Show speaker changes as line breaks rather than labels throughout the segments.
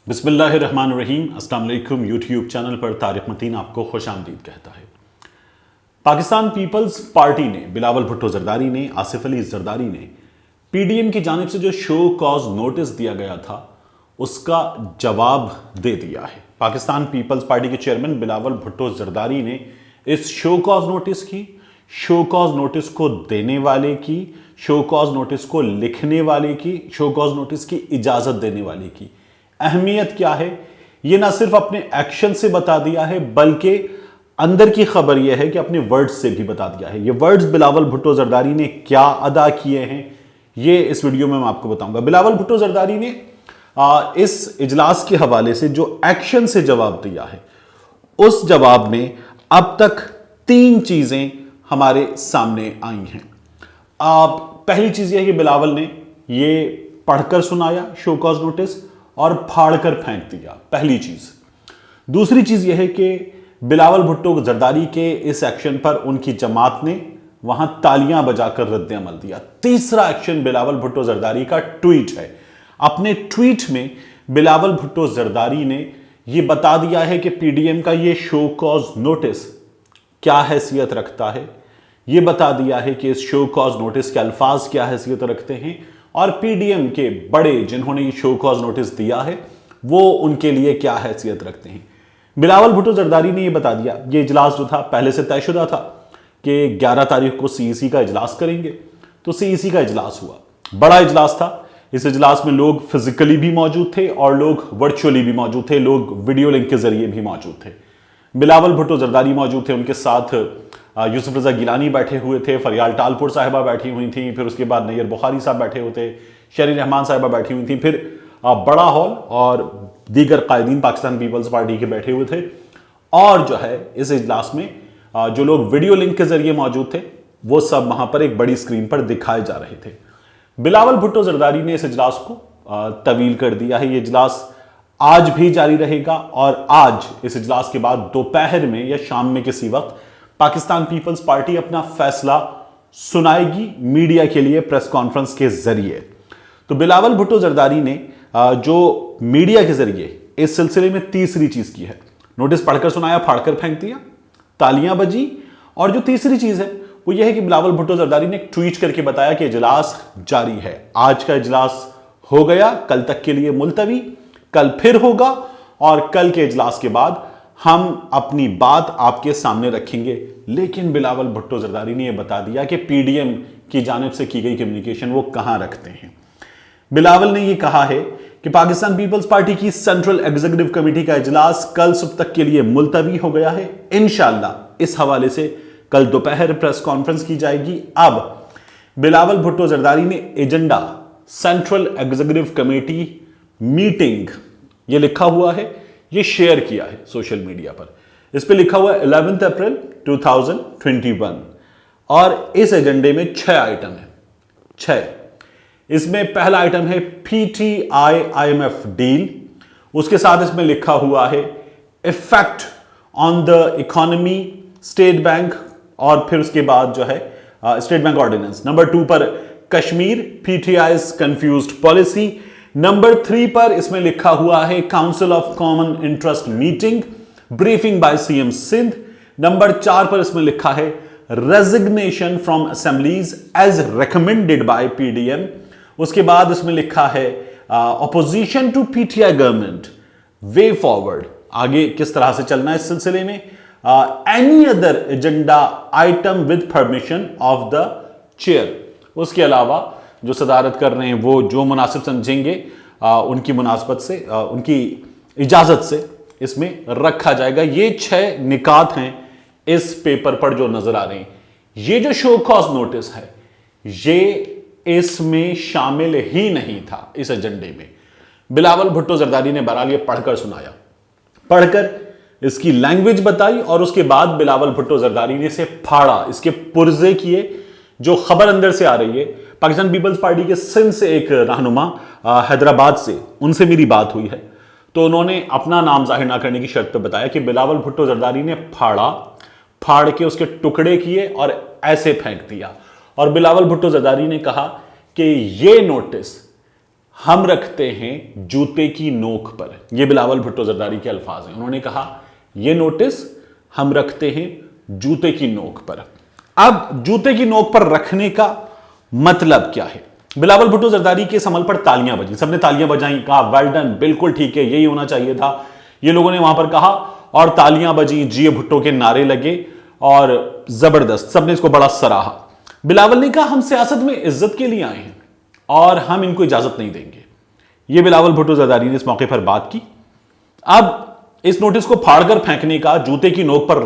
बिस्मिल्लाहिर्रहमानिर्रहीम। अस्सलाम वालेकुम। यूट्यूब चैनल पर तारिक मतीन आपको खुशामदीद कहता है। पाकिस्तान पीपल्स पार्टी ने, बिलावल भुट्टो जरदारी ने, आसिफ अली जरदारी ने पीडीएम की जानिब से जो शो कॉज नोटिस दिया गया था उसका जवाब दे दिया है। पाकिस्तान पीपल्स पार्टी के चेयरमैन बिलावल भुट्टो जरदारी ने इस शो कॉज नोटिस की, शो कॉज नोटिस को देने वाले की, शो कॉज नोटिस को लिखने वाले की, शो कॉज नोटिस की इजाजत देने वाले की अहमियत क्या है, यह ना सिर्फ अपने एक्शन से बता दिया है बल्कि अंदर की खबर यह है कि अपने वर्ड्स से भी बता दिया है। ये वर्ड्स बिलावल भुट्टो जरदारी ने क्या अदा किए हैं ये इस वीडियो में मैं आपको बताऊंगा। बिलावल भुट्टो जरदारी ने इस इजलास के हवाले से जो एक्शन से जवाब दिया है उस जवाब में अब तक 3 चीजें हमारे सामने आई हैं। पहली चीज यह है कि बिलावल ने यह पढ़कर सुनाया शो कॉज नोटिस और फाड़कर फेंक दिया, पहली चीज। दूसरी चीज यह है कि बिलावल भुट्टो जरदारी के इस एक्शन पर उनकी जमात ने वहां तालियां बजाकर रद्द अमल दिया। तीसरा एक्शन बिलावल भुट्टो जरदारी का ट्वीट है। अपने ट्वीट में बिलावल भुट्टो जरदारी ने यह बता दिया है कि पीडीएम का यह शो कॉज नोटिस क्या हैसियत रखता है, यह बता दिया है कि इस शो कॉज नोटिस के अल्फाज क्या हैसियत रखते हैं और पीडीएम के बड़े जिन्होंने ये शो कॉज नोटिस दिया है वो उनके लिए क्या हैसियत रखते हैं। बिलावल भुट्टो जरदारी ने यह बता दिया, ये इजलास जो था पहले से तयशुदा था कि 11 तारीख को सीईसी का इजलास करेंगे, तो सीईसी का इजलास हुआ, बड़ा इजलास था। इस इजलास में लोग फिजिकली भी मौजूद थे और लोग वर्चुअली भी मौजूद थे, लोग वीडियो लिंक के जरिए भी मौजूद थे। बिलावल भुट्टो जरदारी मौजूद थे, उनके साथ यूसुफ रजा गिलानी बैठे हुए थे, फरियाल टालपुर साहिबा बैठी हुई थी, फिर उसके बाद नैयर बुखारी साहब बैठे हुए थे, शरी रहमान साहिबा बैठी हुई थी, फिर बड़ा हॉल और दीगर कायदीन पाकिस्तान पीपल्स पार्टी के बैठे हुए थे। और जो है इस इजलास में जो लोग वीडियो लिंक के जरिए मौजूद थे वो सब वहां पर एक बड़ी स्क्रीन पर दिखाए जा रहे थे। बिलावल भुट्टो जरदारी ने इस इजलास को तवील कर दिया है। ये इजलास आज भी जारी रहेगा और आज इस इजलास के बाद दोपहर में या शाम में किसी वक्त पाकिस्तान पीपल्स पार्टी अपना फैसला सुनाएगी मीडिया के लिए प्रेस कॉन्फ्रेंस के जरिए। तो बिलावल भुट्टो जरदारी ने जो मीडिया के जरिए इस सिलसिले में तीसरी चीज की है, नोटिस पढ़कर सुनाया, फाड़कर फेंक दिया, तालियां बजी, और जो तीसरी चीज है वो यह है कि बिलावल भुट्टो जरदारी ने ट्वीट करके बताया कि इजलास जारी है, आज का इजलास हो गया, कल तक के लिए मुलतवी, कल फिर होगा और कल के इजलास के बाद हम अपनी बात आपके सामने रखेंगे। लेकिन बिलावल भुट्टो जरदारी ने यह बता दिया कि पीडीएम की जानिब से की गई कम्युनिकेशन वो कहां रखते हैं। बिलावल ने यह कहा है कि पाकिस्तान पीपल्स पार्टी की सेंट्रल एग्जीक्यूटिव कमेटी का इजलास कल सुबह तक के लिए मुलतवी हो गया है। इंशाअल्लाह इस हवाले से कल दोपहर प्रेस कॉन्फ्रेंस की जाएगी। अब बिलावल भुट्टो जरदारी ने agenda central executive committee meeting ये लिखा हुआ है, ये शेयर किया है सोशल मीडिया पर। इस पे लिखा हुआ है 11 अप्रैल 2021 और इस एजेंडे में 6 आइटम है। 6 इसमें पहला आइटम है पीटीआई आईएमएफ डील, उसके साथ इसमें लिखा हुआ है effect on the economy, state bank, और फिर उसके बाद जो है स्टेट बैंक ऑर्डिनेंस। नंबर 2 पर Kashmir, PTI confused policy. Number 3 पर इसमें लिखा हुआ है council of common interest meeting, briefing by CM Sindh. Number 4 पर इसमें लिखा है resignation from assemblies as recommended by PDM. उसके बाद इसमें लिखा है opposition to PTI government, way forward, आगे किस तरह से चलना है इस सिलसिले में। Any other agenda item with permission of the chair. उसके अलावा जो सदारत कर रहे हैं वो जो मुनासिब समझेंगे उनकी मुनासबत से, उनकी इजाजत से इसमें रखा जाएगा। ये 6 निकात हैं इस पेपर पर जो नजर आ रहे हैं। ये जो शो कॉज नोटिस है ये इसमें शामिल ही नहीं था इस एजेंडे में। बिलावल भुट्टो जरदारी ने बहरहाल ये पढ़कर सुनाया, पढ़कर इसकी लैंग्वेज बताई और उसके बाद बिलावल भुट्टो जरदारी ने इसे फाड़ा, इसके पुर्जे किए। जो खबर अंदर से आ रही है, पाकिस्तान पीपल्स पार्टी के सिंध से एक रहनुमा हैदराबाद से, उनसे मेरी बात हुई है, तो उन्होंने अपना नाम जाहिर ना करने की शर्त पर बताया कि बिलावल भुट्टो जरदारी ने फाड़ के उसके टुकड़े किए और ऐसे फेंक दिया। और बिलावल भुट्टो जरदारी ने कहा कि यह नोटिस हम रखते हैं जूते की नोक पर। यह बिलावल भुट्टो जरदारी के अल्फाज हैं। उन्होंने कहा यह नोटिस हम रखते हैं जूते की नोक पर। अब जूते की नोक पर रखने का मतलब क्या है? बिलावल भुट्टो जरदारी के इस अमल पर तालियां बजी, सबने तालियां बजाई, कहा वेल डन, बिल्कुल ठीक है, यही होना चाहिए था। ये लोगों ने वहां पर कहा और तालियां बजी, जिए भुट्टो के नारे लगे और जबरदस्त, सबने इसको बड़ा सराहा। बिलावल ने कहा हम सियासत में इज्जत के लिए आए हैं और हम इनको इजाजत नहीं देंगे। यह बिलावल भुट्टो जरदारी ने इस मौके पर बात की। अब इस नोटिस को फाड़कर फेंकने का, जूते की नोक पर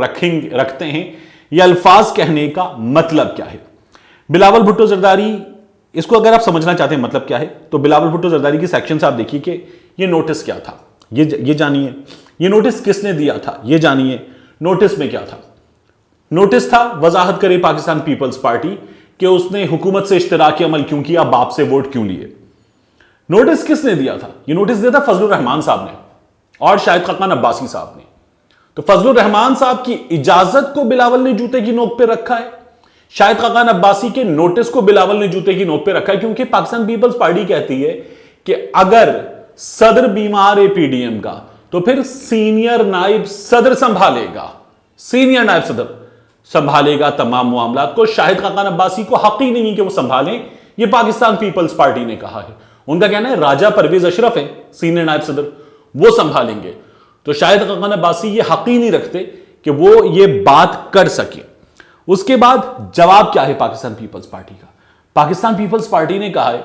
रखते हैं, यह अल्फाज कहने का मतलब क्या है? बिलावल भुट्टो जरदारी, इसको अगर आप समझना चाहते हैं मतलब क्या है, तो बिलावल भुट्टो जरदारी के सेक्शन से आप देखिए कि यह नोटिस क्या था, ये जानिए। यह नोटिस किसने दिया था, यह जानिए। नोटिस में क्या था? नोटिस था वजाहत करे पाकिस्तान पीपल्स पार्टी कि उसने हुकूमत से इश्तराकी अमल क्यों किया, बाप से वोट क्यों लिए। नोटिस किसने दिया था? यह नोटिस दिया था फजलुर रहमान साहब ने और शाहिद खाकान अब्बासी साहब ने। तो फजलुर रहमान साहब की इजाजत को बिलावल ने जूते की नोक पे रखा है, शाहिद खाकान अब्बासी के नोटिस को बिलावल ने जूते की नोक पे रखा है, क्योंकि पाकिस्तान पीपल्स पार्टी कहती है कि अगर सदर बीमार है पीडीएम का तो फिर सीनियर नायब सदर संभालेगा, सीनियर नायब सदर संभालेगा तमाम मामलात को। शाहिद खाकान अब्बासी को हक ही नहीं कि वो संभालें, ये पाकिस्तान पीपल्स पार्टी ने कहा है। उनका कहना है राजा परवेज अशरफ है सीनियर नायब सदर, वो संभालेंगे। तो शाहिद खाकान अब्बासी ये हक ही नहीं रखते कि वो ये बात कर सके। उसके बाद जवाब क्या है पाकिस्तान पीपल्स पार्टी का? पाकिस्तान पीपल्स पार्टी ने कहा है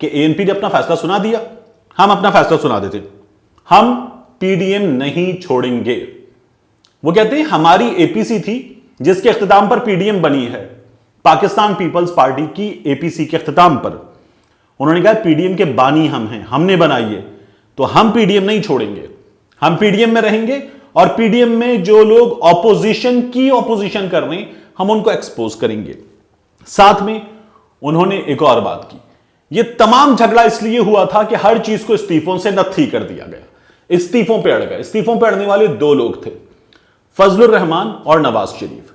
कि एएनपी ने अपना फैसला सुना दिया, हम अपना फैसला सुना देते, हम पीडीएम नहीं छोड़ेंगे। वो कहते हैं हमारी एपीसी थी जिसके इख्तिताम पर पीडीएम बनी है, पाकिस्तान पीपल्स पार्टी की एपीसी के इख्तिताम पर। उन्होंने कहा पीडीएम के बानी हम हैं, हमने बनाई है, तो हम पीडीएम नहीं छोड़ेंगे, हम पीडीएम में रहेंगे और पीडीएम में जो लोग ऑपोजिशन कर रहे हैं हम उनको एक्सपोज करेंगे। साथ में उन्होंने एक और बात की, यह तमाम झगड़ा इसलिए हुआ था कि हर चीज को इस्तीफों से नत्थी कर दिया गया, इस्तीफों पे अड़ गए। इस्तीफों पे अड़ने वाले दो लोग थे, फजलुर रहमान और नवाज शरीफ।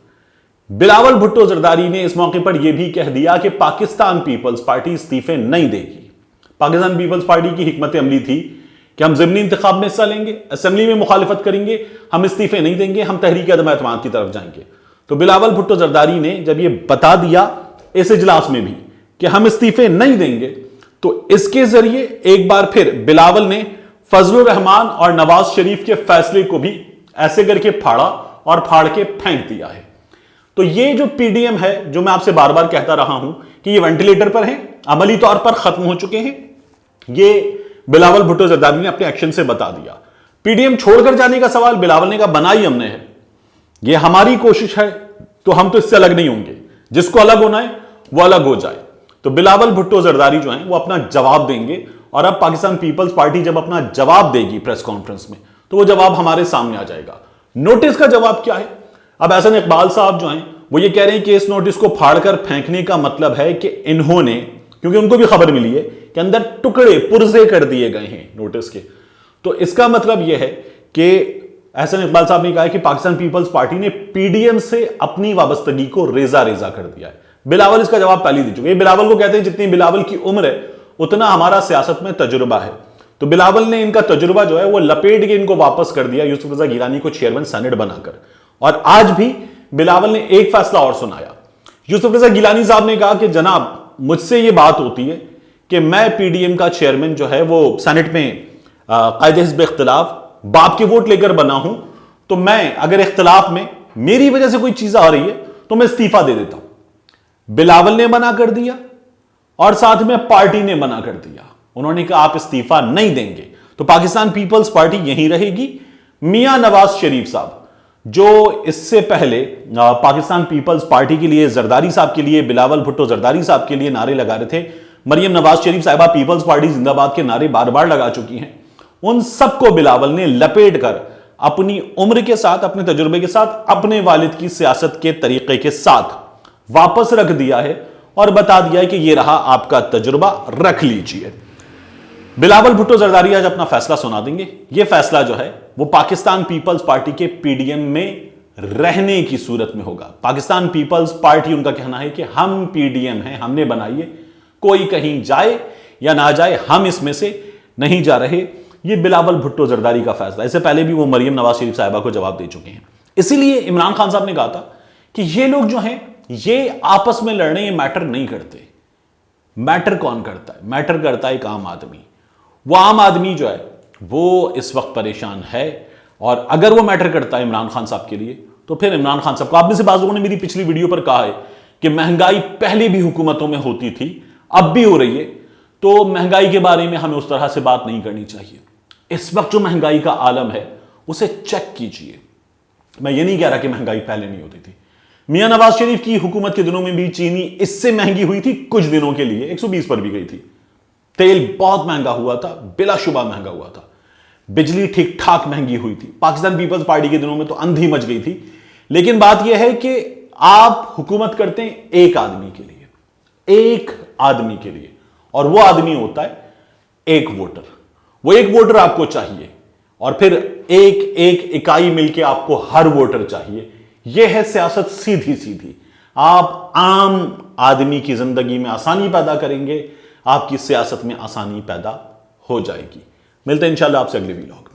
बिलावल भुट्टो जरदारी ने इस मौके पर यह भी कह दिया कि पाकिस्तान पीपल्स पार्टी इस्तीफे नहीं देगी। पाकिस्तान पीपल्स पार्टी की हिकमत अमली थी कि हम ज़िमनी इंतखाब में हिस्सा लेंगे, असेंबली में मुखालिफत करेंगे, हम इस्तीफे नहीं देंगे, हम तहरीक अदम एतमाद की तरफ जाएंगे। तो बिलावल भुट्टो जरदारी ने जब यह बता दिया इस इजलास में भी कि हम इस्तीफे नहीं देंगे, तो इसके जरिए एक बार फिर बिलावल ने फजलुर रहमान और नवाज शरीफ के फैसले को भी ऐसे करके फाड़ा और फाड़ के फेंक दिया है। तो ये जो पीडीएम है, जो मैं आपसे बार बार कहता रहा हूं कि ये वेंटिलेटर पर है, अमली तौर पर खत्म हो चुके हैं, ये बिलावल भुट्टो जरदारी ने अपने एक्शन से बता दिया। पीडीएम छोड़कर जाने का सवाल बिलावल ने कहा बना ही हमने है, ये हमारी कोशिश है, तो हम तो इससे अलग नहीं होंगे, जिसको अलग होना है वो अलग हो जाए। तो बिलावल भुट्टो जरदारी जो है वो अपना जवाब देंगे, और अब पाकिस्तान पीपल्स पार्टी जब अपना जवाब देगी प्रेस कॉन्फ्रेंस में तो वो जवाब हमारे सामने आ जाएगा। नोटिस का जवाब क्या है? अब एहसन इकबाल साहब जो हैं वो ये कह रहे हैं कि इस नोटिस को फाड़कर फेंकने का मतलब है कि इन्होंने, क्योंकि उनको भी खबर मिली है कि अंदर टुकड़े पुर्जे कर दिए गए हैं नोटिस के, तो इसका मतलब यह है कि एहसन इकबाल साहब ने कहा है कि पाकिस्तान पीपल्स पार्टी ने पीडीएम से अपनी वाबस्तगी को रेजा रेजा कर दिया है। बिलावल इसका जवाब पहले दे चुके हैं। बिलावल को कहते हैं जितनी बिलावल की उम्र है उतना हमारा सियासत में तजुर्बा है। तो बिलावल ने इनका तजुर्बा जो है वो लपेट के इनको वापस कर दिया यूसुफ रजा गिलानी को चेयरमैन सेनेट बनाकर। और आज भी बिलावल ने एक फैसला और सुनाया। यूसुफ रजा गिलानी साहब ने कहा कि जनाब मुझसे ये बात होती है कि मैं पीडीएम का चेयरमैन जो है वो सेनेट में कायदे हिज़्ब इख्तिलाफ बाप के वोट लेकर बना हूं, तो मैं अगर इख्तिलाफ में मेरी वजह से कोई चीज आ रही है तो मैं इस्तीफा दे देता हूं। बिलावल ने मना कर दिया और साथ में पार्टी ने मना कर दिया। उन्होंने कहा आप इस्तीफा नहीं देंगे तो पाकिस्तान पीपल्स पार्टी यहीं रहेगी। मियां नवाज शरीफ साहब जो इससे पहले पाकिस्तान पीपल्स पार्टी के लिए, जरदारी साहब के लिए, बिलावल भुट्टो जरदारी साहब के लिए नारे लगा रहे थे, मरियम नवाज शरीफ साहिबा पीपल्स पार्टी जिंदाबाद के नारे बार बार लगा चुकी हैं, उन सबको बिलावल ने लपेट कर अपनी उम्र के साथ, अपने तजुर्बे के साथ, अपने वालिद की सियासत के तरीके के साथ वापस रख दिया है और बता दिया है कि यह रहा आपका तजुर्बा, रख लीजिए। बिलावल भुट्टो जरदारी आज अपना फैसला सुना देंगे। यह फैसला जो है वो पाकिस्तान पीपल्स पार्टी के पीडीएम में रहने की सूरत में होगा। पाकिस्तान पीपल्स पार्टी, उनका कहना है कि हम पीडीएम हैं, हमने बनाई है, कोई कहीं जाए या ना जाए, हम इसमें से नहीं जा रहे। ये बिलावल भुट्टो जरदारी का फैसला, इससे पहले भी वो मरियम नवाज शरीफ साहिबा को जवाब दे चुके हैं। इसीलिए इमरान खान साहब ने कहा था कि ये लोग जो हैं ये आपस में लड़ने, ये मैटर नहीं करते। मैटर कौन करता है? मैटर करता है एक आम आदमी। वो आम आदमी जो है वो इस वक्त परेशान है, और अगर वो मैटर करता है इमरान खान साहब के लिए, तो फिर इमरान खान साहब को, आप में से बाज़ लोगों ने मेरी पिछली वीडियो पर कहा है कि महंगाई पहले भी हुकूमतों में होती थी, अब भी हो रही है, तो महंगाई के बारे में हमें उस तरह से बात नहीं करनी चाहिए। इस वक्त जो महंगाई का आलम है उसे चेक कीजिए। मैं ये नहीं कह रहा कि महंगाई पहले नहीं होती थी। मियां नवाज शरीफ की हुकूमत के दिनों में भी चीनी इससे महंगी हुई थी, कुछ दिनों के लिए 120 पर भी गई थी। तेल बहुत महंगा हुआ था, बिलाशुबा महंगा हुआ था। बिजली ठीक ठाक महंगी हुई थी। पाकिस्तान पीपल्स पार्टी के दिनों में तो अंधी मच गई थी। लेकिन बात यह है कि आप हुकूमत करते हैं एक आदमी के लिए, एक आदमी के लिए, और वो आदमी होता है एक वोटर। वो एक वोटर आपको चाहिए, और फिर एक एक इकाई मिलके आपको हर वोटर चाहिए। यह है सियासत सीधी सीधी। आप आम आदमी की जिंदगी में आसानी पैदा करेंगे, आपकी सियासत में आसानी पैदा हो जाएगी। मिलते हैं इंशाल्लाह आपसे अगले व्लॉग।